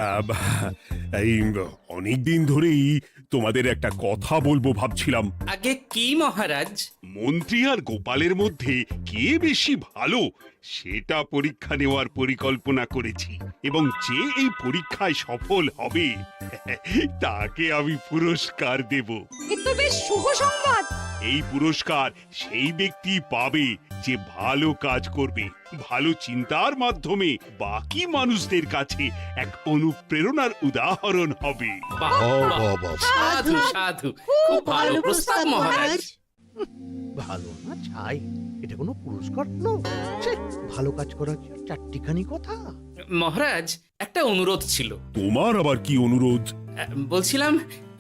আহ, এই অনেকদিন ধরেই তোমাদের একটা কথা বলবো ভাবছিলাম। আগে কি মহারাজ? মন্ত্রী আর গোপালের মধ্যে কে বেশি ভালো সেটা পরীক্ষা নেওয়ার পরিকল্পনা করেছি, এবং যে এই পরীক্ষায় সফল হবে তাকে আমি পুরস্কার দেব। এ তো বেশ শুভ সংবাদ। এই পুরস্কার সেই ব্যক্তি পাবে যে ভালো কাজ করবে, ভালো চিন্তার মাধ্যমে বাকি মানুষদের কাছে এক অনুপ্রেরণার উদাহরণ হবে। বাহ, বাহ, সাধু সাধু, খুব ভালো প্রস্তাব মহারাজ। ভালো না ছাই, এটা কোনো পুরস্কার হলো? ছে, ভালো কাজ করা কি আর চারটিখানি কথা? মহারাজ, একটা অনুরোধ ছিল। তোমার আবার কি অনুরোধ? বলছিলাম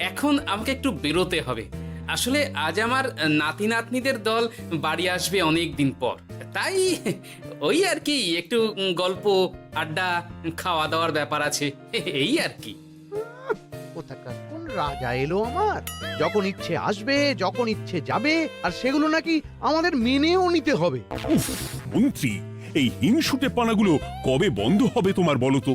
এখন আমাকে একটু বেরোতে হবে। আসলে আজ আমার নাতি নাতনিদের দল বাড়ি আসবে অনেক দিন পর, তাই ওই আর কি একটু গল্প আড্ডা খাওয়া দাওয়ার ব্যাপার আছে, এই আর কি। কোথাকার কোন রাজা এলো আমার? যখন ইচ্ছে আসবে, যখন ইচ্ছে যাবে, আর সেগুলো নাকি আমাদের মেনেও নিতে হবে। উফ, মন্ত্রী, এই হিংসুটে পানাগুলো কবে বন্ধ হবে তোমার বলো তো?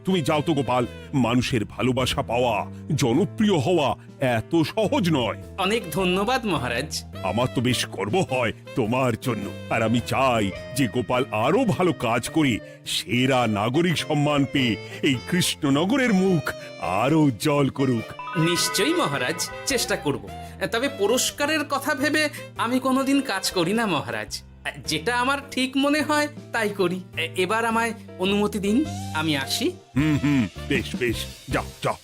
তুমি যাও তো গোপাল। মানুষের ভালোবাসা পাওয়া, জনপ্রিয় হওয়া এত সহজ নয়। অনেক ধন্যবাদ মহারাজ। আমার তো বেশ গর্ব হয় তোমার জন্য, আর আমি চাই যে গোপাল আরো ভালো কাজ করে সেরা নাগরিক সম্মান পেয়ে এই কৃষ্ণনগরের মুখ আরো উজ্জ্বল করুক। নিশ্চয়ই মহারাজ, চেষ্টা করব। তবে পুরস্কারের কথা ভেবে আমি কোনোদিন কাজ করি না মহারাজ। যেটা আমার ঠিক মনে হয় তাই করি। এবার আমায় অনুমতি দিন, আমি আসি। হুম, বেশ বেশ, যাও যাও।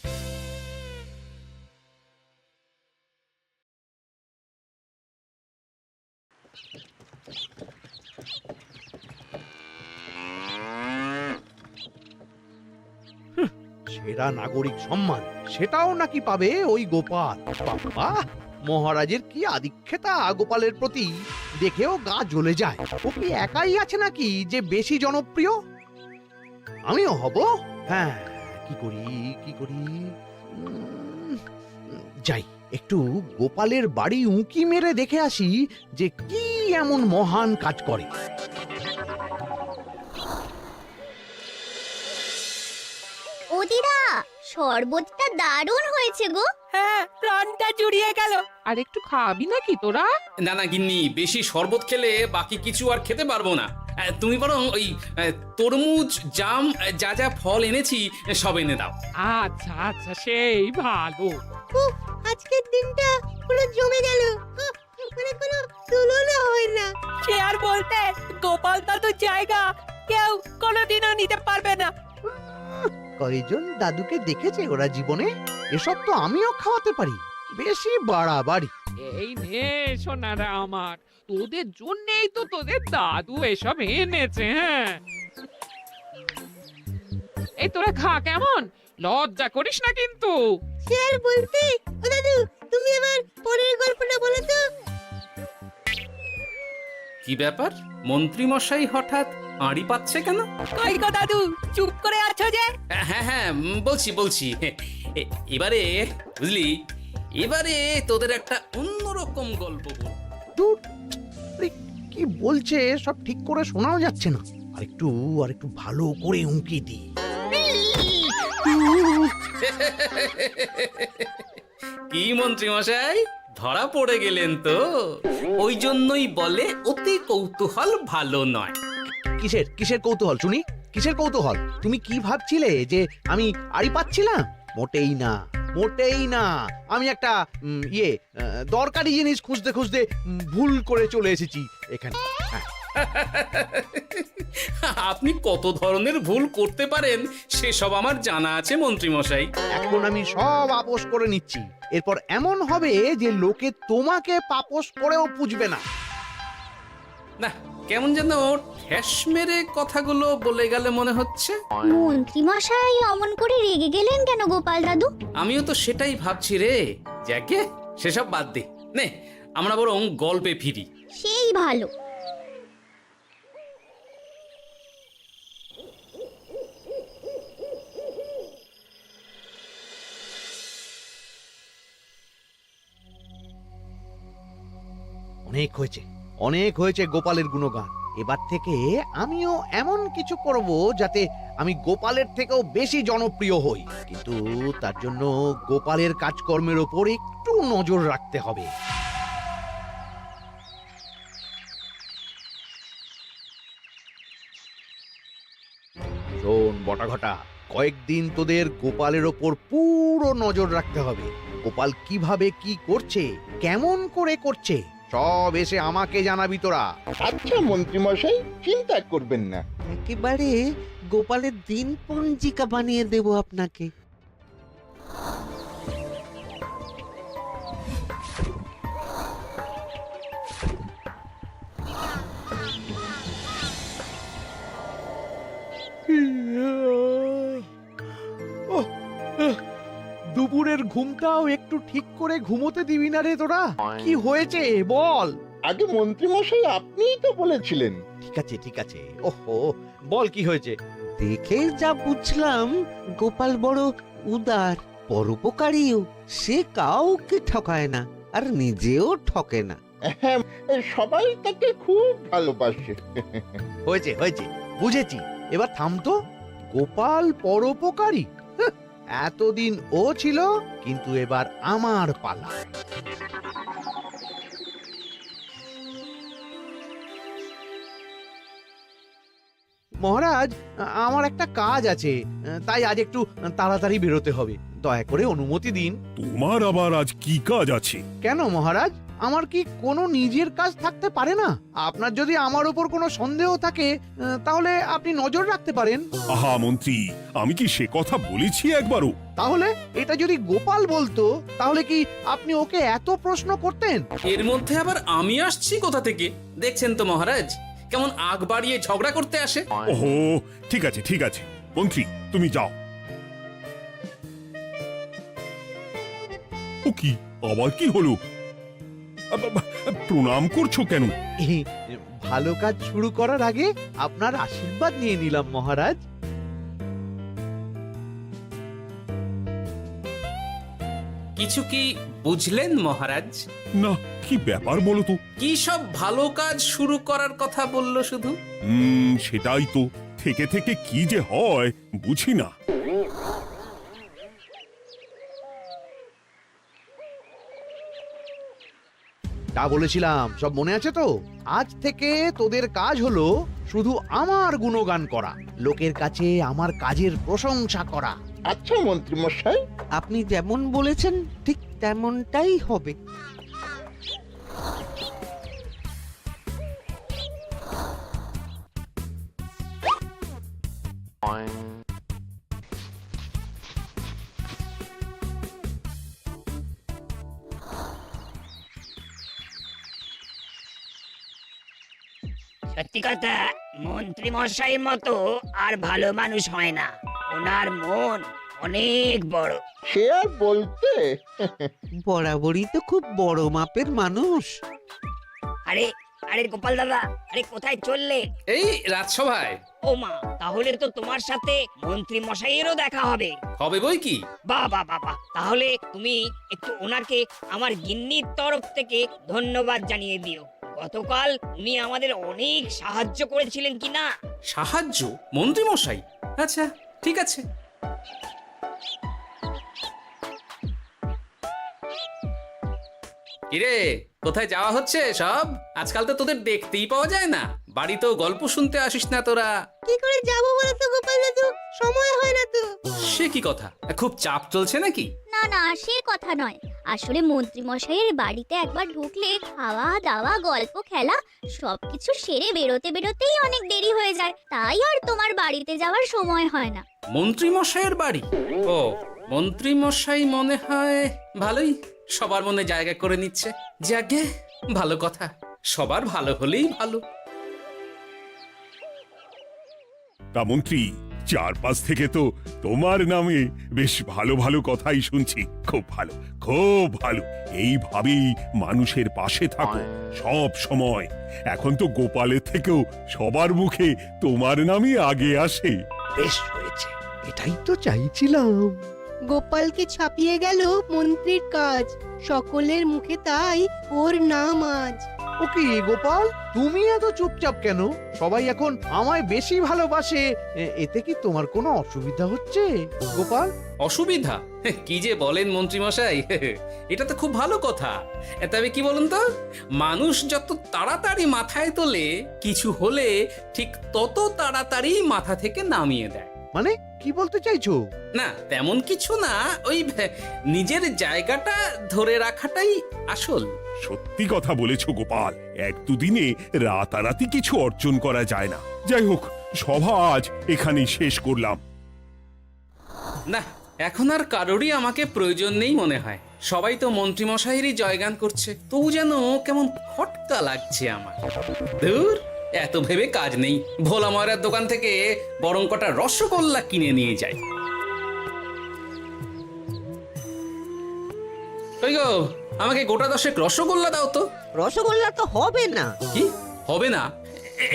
সেরা নাগরিক সম্মান সেটাও নাকি পাবে ওই গোপাল? বাবা, মহারাজের কি আদিক্ষেতা গোপালের প্রতি, দেখেও গা জ্বলে যায়। ও কি একাই আছে নাকি যে বেশি জনপ্রিয়? আমিও হব। হ্যাঁ, কি করি যাই, একটু গোপালের বাড়ি উঁকি মেরে দেখে আসি যে কি এমন মহান কাজ করে। ও দিদা, শরবতটা দারুণ হয়েছে গো। হ্যাঁ, প্রাণটা জুড়িয়ে গেল। আর একটু খাবি নাকি তোরা? না না গিন্নি, বেশি শরবত খেলে বাকি কিছু আর খেতে পারবো না। তুমি বরং ওই তরমুজ, জাম, যা যা ফল এনেছি সব এনে দাও। আচ্ছা আচ্ছা, সেই ভালো। আজকের দিনটা পুরো জমে গেল, মানে কোনো তুলনা হয় না। সে আর বলতে, গোপাল দাদুর জায়গা কেউ কোনোদিনও নিতে পারবে না। কয়জন দাদুকে দেখেছে ওরা জীবনে? এসব তো আমিও খাওয়াতে পারি, বেশি বাড়াবাড়ি। এই নে সোনারা আমার, তোদের জন্যই তো তোদের দাদু এসব এনেছে। হ্যাঁ, এই তোরা খা, কেমন? লজ্জা করিস না কিন্তু। সে আর বলতে, ও দাদু, তুমি এবার পরের গল্পটা বলো তো। কি ব্যাপার, মন্ত্রী মশাই হঠাৎ আড়ি পাচ্ছে কেন? কই গো দাদু, চুপ করে আছো যে? হ্যাঁ, বলছি। এবারে বুঝলি, এবারে তোদের একটা অন্যরকম গল্প বলবো। ধুর, আরে কি বলছে সব ঠিক করে শোনাও যাচ্ছে না। আর একটু ভালো করে উঁকি দি। কি মন্ত্রী মশাই, ধরা পড়ে গেলেন তো? ওই জন্যই বলে অতি কৌতূহল ভালো নয়। কিসের কৌতূহল শুনি? কিসের কৌতূহল? তুমি কি ভাবছিলে যে আমি আড়ি পাচ্ছিলাম? মোটেই না। আমি একটা দরকারি জিনিস খুঁজতে ভুল করে চলে এসেছি এখানে। হ্যাঁ। আপনি কত ধরনের ভুল করতে পারেন সেসব আমার জানা আছে মন্ত্রী মশাই। এখন আমি সব আপোষ করে নিচ্ছি। এরপর এমন হবে যে লোকে তোমাকে পাপোশ করেও পুজবে না। না, কেমন যেন ঠেস মেরে কথাগুলো বলে গেলে মনে হচ্ছে। মন্ত্রী মশাই অমন করে রেগে গেলেন কেন গোপাল দাদু? আমিও তো সেটাই ভাবছি রে। যাকে সেসব বাদ দে, নে আমরা বরং গল্পে ফিরি। সেই ভালো। অনেক হয়েছে গোপালের গুণগান। এবার থেকে আমিও এমন কিছু করব যাতে আমি গোপালের থেকেও বেশি জনপ্রিয় হই, কিন্তু তার জন্য গোপালের কাজকর্মের ওপর একটু নজর রাখতে হবে। শোন বটাঘটা, কয়েকদিন তোদের গোপালের ওপর পুরো নজর রাখতে হবে। গোপাল কিভাবে কি করছে, কেমন করে করছে, সব এসে আমাকে জানাবি তোরা। আচ্ছা মন্ত্রীমশাই, চিন্তা করবেন না। একেবারে গোপালের দিন পঞ্জিকা বানিয়ে দেব আপনাকে। দুপুরের ঘুমটাও একটু ঠিক করে ঘুমোতে দিবি না রে তোরা? কি হয়েছে বল। আগে মন্ত্রীমশাই আপনিই তো বলেছিলেন। ঠিক আছে, ওহো, বল কি হয়েছে। দেখে যা বুঝলাম গোপাল বড় উদার, পরোপকারীও। সে কাউকে ঠকায় না, আর নিজেও ঠকে না। হ্যাঁ, সবাই তাকে খুব ভালোবাসে। হয়েছে, বুঝেছি। এবার থাম তো। গোপাল পরোপকারী? হাহ, এতদিন ও ছিল, কিন্তু এবার আমার পালা। মহারাজ, আমার একটা কাজ আছে, তাই আজ একটু তাড়াতাড়ি বেরোতে হবে। দয়া করে অনুমতি দিন। তোমার আবার আজ কি কাজ আছে? কেন মহারাজ, আমার কি কোনো নিজের কাজ থাকতে পারে না? আপনার যদি আমার উপর কোনো সন্দেহ থাকে, তাহলে আপনি নজর রাখতে পারেন। আহা মন্ত্রী, আমি কি সে কথা বলেছি একবারও? তাহলে এটা যদি গোপাল বলতো, তাহলে কি আপনি ওকে এত প্রশ্ন করতেন? এর মধ্যে আবার আমি আসছি কোথা থেকে? দেখছেন তো মহারাজ, কেমন আগ বাড়িয়ে ঝগড়া করতে আসে। ওহো, ঠিক আছে মন্ত্রী, তুমি যাও। ও কি, আবার কি হলো? প্রণাম করছো কেন? এই, ভালো কাজ শুরু করার আগে আপনার আশীর্বাদ নিয়ে নিলাম মহারাজ। কিছু কি বুঝলেন মহারাজ? না, কি ব্যাপার বলো তো? কি সব ভালো কাজ শুরু করার কথা বললো শুধু? সেটাই তো, থেকে থেকে কি যে হয় বুঝি না। তা বলেছিলাম, সব মনে আছে তো? আজ থেকে তোদের কাজ হলো শুধু আমার গুণগান করা, লোকের কাছে আমার কাজের প্রশংসা করা। আচ্ছা মন্ত্রীমশাই। আপনি যেমন বলেছেন ঠিক তেমনটাই হবে। সত্যি কথা, মন্ত্রী মশাই মতো আর ভালো মানুষ হয় না। ওনার মন অনেক বড়। সে আর বলতে। বরাবরই তো খুব বড় মাপের মানুষ। আরে আরে গোপাল দাদা, আরে কোথায় চললে? এই রাজসভায়। ও মা, তাহলে তো তোমার সাথে মন্ত্রী মশাইয়েরও দেখা হবে। হবে বই কি? বাহ বাহ বাহ বাহ, তাহলে তুমি একটু ওনাকে আমার গিন্নির তরফ থেকে ধন্যবাদ জানিয়ে দিও। গতকাল উনি আমাদের অনেক সাহায্য করেছিলেন কি না? সাহায্য? মন্ত্রী মশাই? আচ্ছা, ঠিক আছে। কিরে, কোথায় যাওয়া হচ্ছে সব? আজকাল তো তোদের দেখতেই পাওয়া যায় না। বাড়িতেও গল্প শুনতে আসিস না তোরা। কি করে যাবো বলো তো গোপাল দাদু, সময় হয় না তো। সে কি কথা? খুব চাপ চলছে নাকি? না না, সে কথা নয়। আসলে মন্ত্রী মশাইয়ের বাড়িতে একবার ঢুকলে খাওয়া দাওয়া গল্প খেলা সবকিছু সেরে বেরোতেই অনেক দেরি হয়ে যায়, তাই আর তোমার বাড়িতে যাওয়ার সময় হয় না। মন্ত্রী মশাইয়ের বাড়ি? ও, মন্ত্রী মশাই মনে হয় ভালোই সবার মনে জায়গা করে নিচ্ছে। যাকে ভালো কথা, সবার ভালো হলেই ভালো। তা মন্ত্রী, চারপাশ থেকে তো তোমার নামে বেশ ভালো ভালো কথাই শুনছি। খুব ভালো। এইভাবেই মানুষের পাশে থাকো সব সময়। এখন তো গোপালের থেকেও সবার মুখে তোমার নামই আগে আসে। বেশ হয়েছে, এটাই তো চাইছিলাম। গোপালকে ছাপিয়ে গেল মন্ত্রীর কাজ, সকলের মুখে তাই ওর নাম আজ। ও কি গোপাল, তুমি এত চুপচাপ কেন? সবাই এখন আমায় বেশি ভালোবাসে, এতে কি তোমার কোনো অসুবিধা হচ্ছে গোপাল? অসুবিধা? কি যে বলেন মন্ত্রী মশাই, এটা তো খুব ভালো কথা। তবে কি বলুন তো, মানুষ যত তাড়াতাড়ি মাথায় তোলে, কিছু হলে ঠিক তত তাড়াতাড়ি মাথা থেকে নামিয়ে দেয়। মানে কি বলতে চাইছো? না তেমন কিছু না, ওই নিজের জায়গাটা ধরে রাখাটাই আসল। সত্যি কথা বলেছো গোপাল, এক দুদিনে রাতারাতি কিছু অর্জন করা যায় না। যাই হোক, সভা আজ এখানেই শেষ করলাম। না, এখন আর কারোরই আমাকে প্রয়োজন নেই মনে হয়। সবাই তো মন্ত্রী মশাইয়েরই জয়গান করছে, তবু যেন কেমন খটকা লাগছে আমার। ধুর, এত ভেবে কাজ নেই, ভোলা ময়রার দোকান থেকে বরং কটা রসগোল্লা কিনে নিয়ে যাই। ওই গো, আমাকে গোটা 10 রসগোল্লা দাও তো। রসগোল্লা তো হবে না। কি হবে না?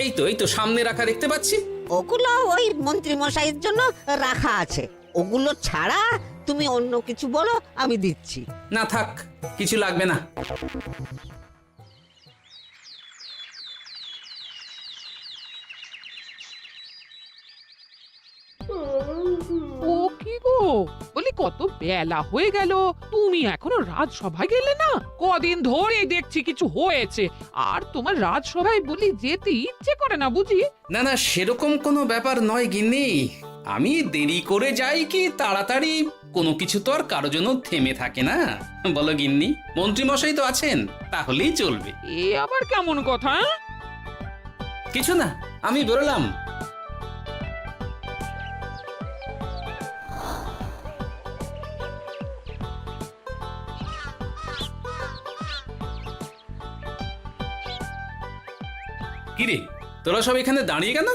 এই তো সামনে রাখা দেখতে পাচ্ছি। ওগুলো ওই মন্ত্রী মশাইয়ের জন্য রাখা আছে। ওগুলো ছাড়া তুমি অন্য কিছু বলো, আমি দিচ্ছি। না থাক, কিছু লাগবে না। ও কি গো, বলি কত বেলা হয়ে গেল, তুমি এখনো রাজসভায় গেলে না? কদিন ধরে দেখছি কিছু হয়েছে, আর তোমার রাজসভায় বলি যেতে ইচ্ছে করে না বুঝি? না না, সেরকম কোনো ব্যাপার নয় গিন্নি। আমি দেরি করে যাই কি তাড়াতাড়ি, কোনো কিছু তো আর কারো জন্য থেমে থাকে না, বলো গিন্নি? মন্ত্রী মশাই তো আছেন, তাহলেই চলবে। এ আবার কেমন কথা? কিছু না, আমি বেরোলাম। কিরে, তোরা সব এখানে দাঁড়িয়ে কেন?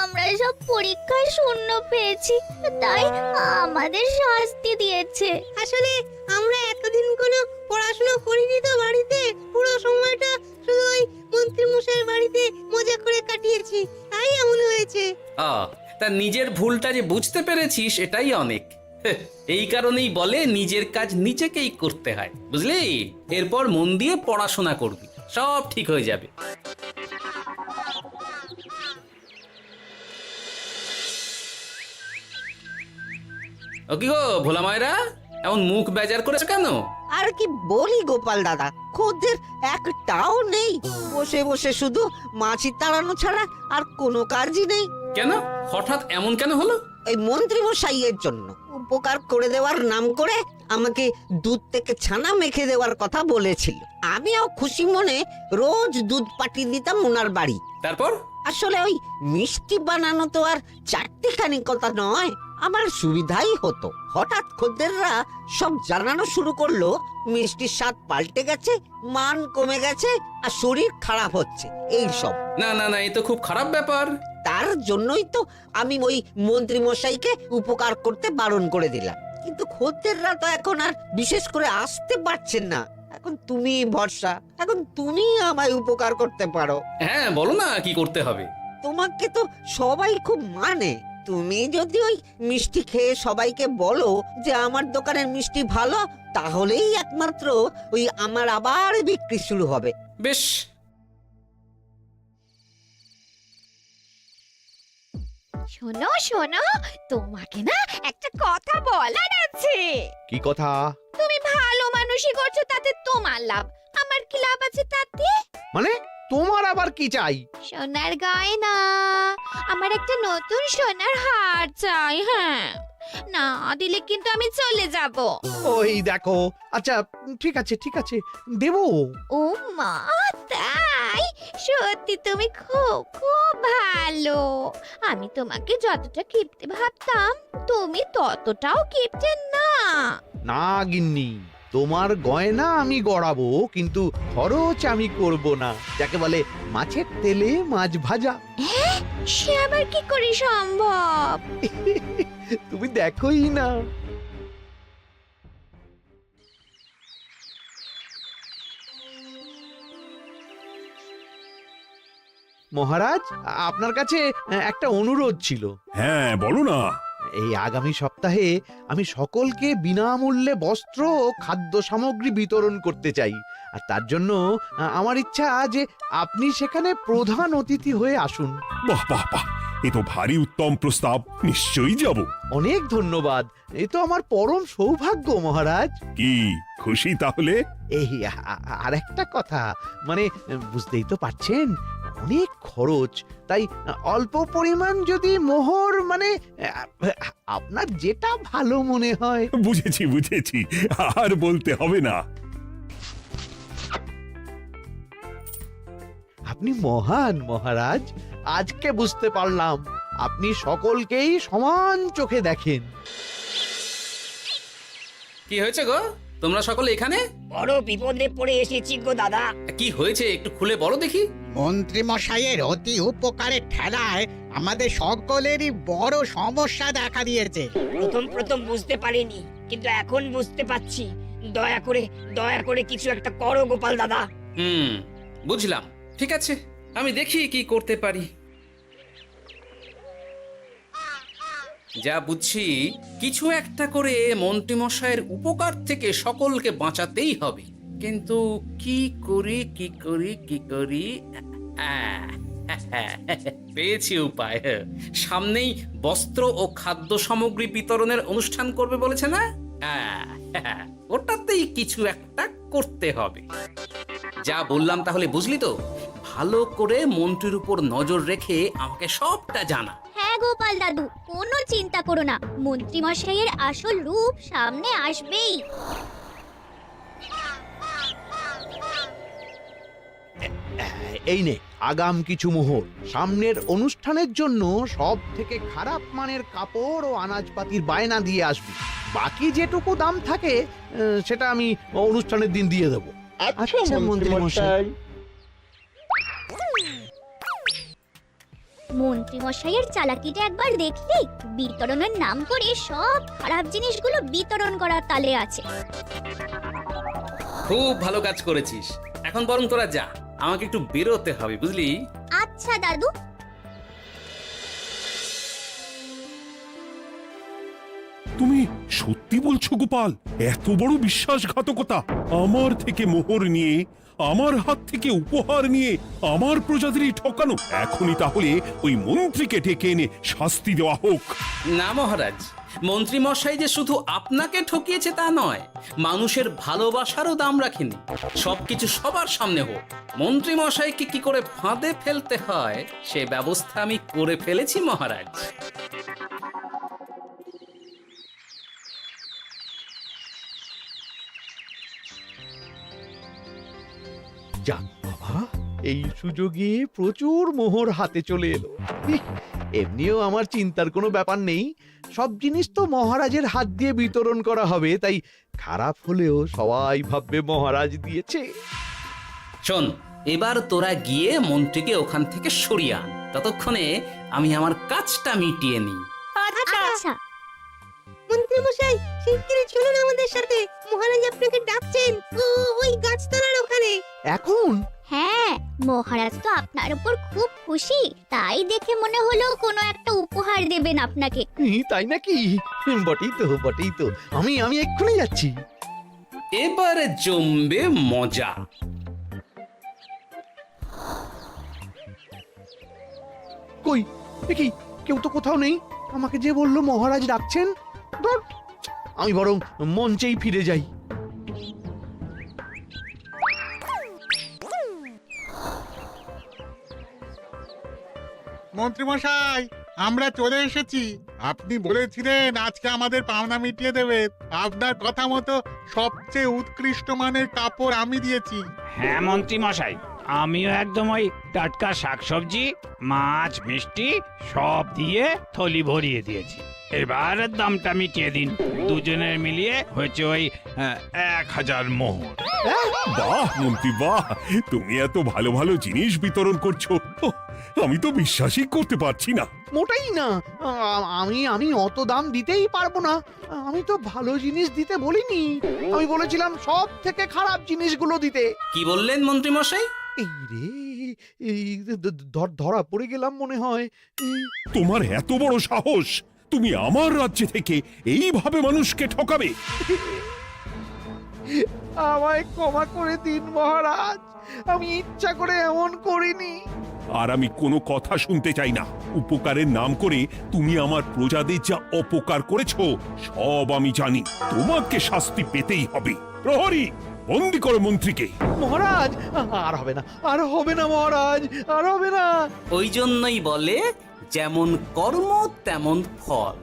আমরা সব পরীক্ষায় শূন্য পেয়েছি, তাই আমাদের শাস্তি দিয়েছে। আসলে আমরা এতদিন কোনো পড়াশোনা করিনি তো বাড়িতে, পুরো সময়টা শুধু ওই মন্ত্রী মশাইয়ের বাড়িতে মজা করে কাটিয়েছি, তাই এমন হয়েছে। তা নিজের ভুলটা যে বুঝতে পেরেছিস, এটাই অনেক। এই কারণেই বলে নিজের কাজ নিজেকেই করতে হয়, বুঝলি? এরপর মন দিয়ে পড়াশোনা করবি, সব ঠিক হয়ে যাবে। ও কি গো ভোলা মায়েরা, এমন মুখ বেজার করেছে কেন? আর কি বলি গোপাল দাদা, খদ্দের একটাও নেই। বসে বসে শুধু মাছি তাড়ানো ছাড়া আর কোনো কাজই নেই। কেন, হঠাৎ এমন কেন হলো? ওই মন্ত্রী মশাইয়ের জন্য উপকার করে দেওয়ার নাম করে আমাকে দুধ থেকে ছানা মেখে দেওয়ার কথা বলেছিল। আমিও খুশি মনে রোজ দুধ পাঠিয়ে দিতাম ওনার বাড়ি। তারপর? আসলে ওই মিষ্টি বানানো তো আর চারটিখানি কথা নয়, আমার সুবিধাই হতো। হঠাৎ খদ্দেররা সব জানানো শুরু করলো মিষ্টির স্বাদ পাল্টে গেছে, মান কমে গেছে, আর শরীর খারাপ হচ্ছে, এই সব। না না না, এ তো খুব খারাপ ব্যাপার। তার জন্যই তো আমি ওই মন্ত্রী মশাইকে উপকার করতে বারণ করে দিলাম। কিন্তু খদ্দেররা তো এখন আর বিশেষ করে আসতে পারছেন না। এখন তুমি ভরসা, এখন তুমি আমায় উপকার করতে পারো। হ্যাঁ বলো না, কি করতে হবে? তোমাকে তো সবাই খুব মানে। তুমি যদি ওই মিষ্টি খেয়ে সবাইকে বলো যে আমার দোকানের মিষ্টি ভালো, তাহলেই একমাত্র ওই আমার আবার বিক্রি শুরু হবে। বেশ। শোনো শোনো, তোমাকে না একটা কথা বলার আছে। কি কথা? তুমি ভালো মানুষই করছো, তাতে তোমার লাভ, আমার কি লাভ আছে তাতে? মানে তোমার আবার কি চাই? সোনার গয়না, আমার একটা নতুন সোনার হার চাই। হ্যাঁ, না দিলে কিন্তু আমি চলে যাব। ওই দেখো, আচ্ছা ঠিক আছে ঠিক আছে, দেবো। ও মা, তাই? সত্যি তুমি খুব খুব ভালো। আমি তোমাকে যতটা কিপটে ভাবতাম, তুমি ততটাও কিপটে না। না গিন্নি, তোমার গয়না আমি গড়াবো, কিন্তু খরচ আমি করব না। যাকে বলে মাছের তেলে মাছ ভাজা। সে আবার কি করে সম্ভব? তুমি দেখোই না। মহারাজ, আপনার কাছে একটা অনুরোধ ছিল। হ্যাঁ বলো না। এই আগামী সপ্তাহে আমি সকলকে বিনামূল্যে বস্ত্র ও খাদ্য সামগ্রী বিতরণ করতে চাই। আর তার জন্য আমার ইচ্ছা যে আপনি সেখানে প্রধান অতিথি হয়ে আসুন। বাহ বাহ বাহ, এ তো ভারী উত্তম প্রস্তাব, নিশ্চয়ই যাব। অনেক ধন্যবাদ, এ তো আমার পরম সৌভাগ্য মহারাজ। কি খুশি তাহলে? এই আর একটা কথা, মানে বুঝতেই তো পারছেন অনেক খরচ, তাই অল্প পরিমাণ যদি মোহর, মানে আপনার যেটা ভালো মনে হয়। বুঝেছি বুঝেছি, আর বলতে হবে না। আপনি মহান মহারাজ, আজকে বুঝতে পারলাম আপনি সকলকেই সমান চোখে দেখেন। কি হয়েছে গো, তোমরা সকলে এখানে? বড় বিপদে পড়ে এসেছি গো দাদা। কি হয়েছে একটু খুলে বলো দেখি। মন্ত্রী মশাইয়ের অতি উপকারের ঠেলায় আমাদের সকলেরই বড় সমস্যা দেখা দিয়েছে। প্রথম বুঝতে পারিনি, কিন্তু এখন বুঝতে পারছি। দয়া করে কিছু একটা করো গোপাল দাদা। বুঝলাম, ঠিক আছে, আমি দেখি কি করতে পারি। যা বুঝছি, কিছু একটা করে মন্ত্রীমশাইয়ের উপকার থেকে সকলকে বাঁচাতেই হবে। কিন্তু কি করি পেয়েছি উপায়। সামনেই বস্ত্র ও খাদ্য সামগ্রী বিতরণের অনুষ্ঠান করবে বলেছে না? ওটাতেই কিছু একটা করতে হবে। যা বললাম তাহলে বুঝলি তো? ভালো করে মন্ত্রীর উপর নজর রেখে আমাকে সবটা জানা। হ্যাঁ গোপাল দাদু, কোনো চিন্তা করো না, মন্ত্রী মশাইয়ের আসল রূপ সামনে আসবেই। এই নে আগাম কিছু মোহর। সামনের অনুষ্ঠানের জন্য সব থেকে খারাপ মানের কাপড় ও আনাজপাতির বায়না দিয়ে আসবি। বাকি যেটুকু দাম থাকে সেটা আমি অনুষ্ঠানের দিন দিয়ে দেবো। আচ্ছা মন্ত্রী মশাই। মন্ত্রী মশাইয়ের চালাকিটা একবার দেখলি? বিতরণের নাম করে সব খারাপ জিনিসগুলো বিতরণ করার তালে আছে। খুব ভালো কাজ করেছিস। এখন বরং তোরা যা, আমাকে একটু বেরোতে হবে, বুঝলি? আচ্ছা দাদু। তুমি সত্যি বলছো গোপাল? এত বড় বিশ্বাসঘাতকতা! আমার থেকে মোহর নিয়ে, আমার হাত থেকে উপহার নিয়ে আমার প্রজাদেরই ঠকানো। এখনই তাহলে ওই মন্ত্রীকে ডেকে এনে শাস্তি দেওয়া হোক। না মহারাজ, মন্ত্রী মশাই যে শুধু আপনাকে ঠকিয়েছে তা নয়, মানুষের ভালোবাসারও দাম রাখেনি। সবকিছু সবার সামনে হোক। মন্ত্রী মশাইকে কি করে ফাঁদে ফেলতে হয় সে ব্যবস্থা আমি করে ফেলেছি মহারাজ। যাক বাবা, এই সুযোগে প্রচুর মোহর হাতে চলে এলো। এমনিও আমার চিন্তার কোনো ব্যাপার নেই, সব জিনিস তো মহারাজের হাত দিয়ে বিতরণ করা হবে, তাই খারাপ হলেও সবাই ভাববে মহারাজ দিয়েছে। শোন, এবার তোরা গিয়ে মন্ত্রীকে ওখান থেকে সরিয়ে আন। ততক্ষণে আমি আমার কাজটা মিটিয়ে নিই। আচ্ছা। মন্ত্রী মশাই, শিগগিরই চলুন আমাদের সাথে। মহারাজ আপনাকে ডাকছেন ওই গাছতলার ওখানে। এখন? হ্যাঁ, মহারাজ তো আপনার উপর খুব খুশি, তাই দেখে মনে হলো কোনো একটা উপহার দেবেন আপনাকে। তাই নাকি? বটেই তো। আমি এক্ষুনি যাচ্ছি। এবারে জমবে মজা। কই দেখি, কেউ তো কোথাও নেই। আমাকে যে বললো মহারাজ ডাকছেন, আমি বরং মঞ্চেই ফিরে যাই। মন্ত্রী মশাই, আমরা চলে এসেছি। আপনি বলেছিলেন আজকে আমাদের পাওনা মিটিয়ে দেবেন। আপনার কথা মতো সবচেয়ে উৎকৃষ্ট মানের কাপড় আমি দিয়েছি। হ্যাঁ মন্ত্রী মশাই, আমিও একদম ওই টাটকা শাকসবজি, মাছ, মিষ্টি সব দিয়ে থলি ভরিয়ে দিয়েছি। এবার দামটা মিটিয়ে দিন। দুজনের মিলিয়ে হয়েছে ওই 1000 মোহর। বাহ মন্ত্রী বাহ, তুমি এত ভালো ভালো জিনিস বিতরণ করছো, আমি তো বিশ্বাসই করতে পারছি না। মোটাই না, আমি অত দাম দিতেই পারবো না। আমি তো ভালো জিনিস দিতে বলিনি, আমি বলেছিলাম সব থেকে খারাপ জিনিসগুলো দিতে। কি বললেন মন্ত্রী মশাই? এই রে, এই ধরা পড়ে গেলাম মনে হয়। তোমার এত বড় সাহস! তুমি আমার রাজ্যে থেকে এইভাবে মানুষকে ঠকাবে? আমায় ক্ষমা করে দিন মহারাজ, আমি ইচ্ছা করে এমন করিনি। আর আমি কোনো কথা শুনতে চাই না। উপকারের নাম করে তুমি আমার প্রজাদের যা অপকার করেছো সব আমি জানি। তোমাকে শাস্তি পেতেই হবে। প্রহরী, বন্দি করো মন্ত্রীকে। মহারাজ, আর হবে না, আর হবে না মহারাজ, আর হবে না। ওই জন্যই বলে যেমন কর্ম তেমন ফল।